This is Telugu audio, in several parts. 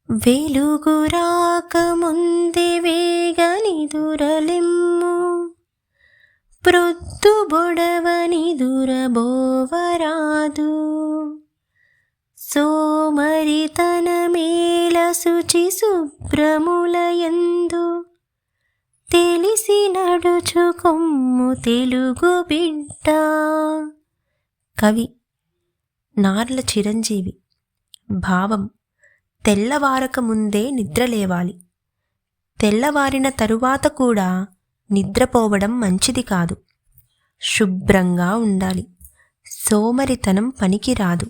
వెలుగురాకముందే వేగనిదురలెమ్ము, ప్రొద్దుబొడవనిదురబోవరాదు. సోమరితనమేల శుచి శుభ్రములయందు, తెలిసి నడుచుకొమ్ము తెలుగు బిడ్డ. కవి నార్ల చిరంజీవి. భావం: తెల్లవారక ముందే నిద్రలేవాలి. తెల్లవారిన తరువాత కూడా నిద్రపోవడం మంచిది కాదు. శుభ్రంగా ఉండాలి. సోమరితనం పనికిరాదు.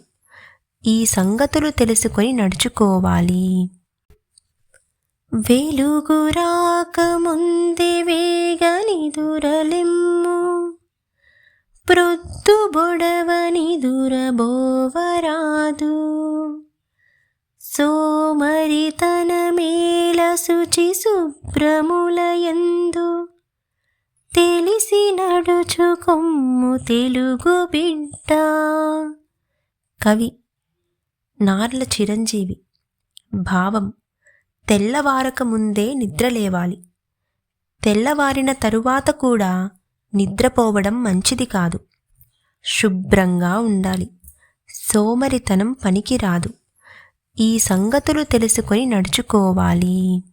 ఈ సంగతులు తెలుసుకొని నడుచుకోవాలి. వెలుగురాకముందే వేగనిదురలెమ్ము, ప్రొద్దుబొడవనిదురబోవరాదు. సోమరితనమేల శుచి శుభ్రములయందు, తెలిసి నడుచుకొమ్ము తెలుగు బిడ్డ. కవి నార్ల చిరంజీవి. భావం: తెల్లవారక ముందే నిద్రలేవాలి. తెల్లవారిన తరువాత కూడా నిద్రపోవడం మంచిది కాదు. శుభ్రంగా ఉండాలి. సోమరితనం పనికిరాదు. ఈ సంగతులు తెలుసుకొని నడుచుకోవాలి.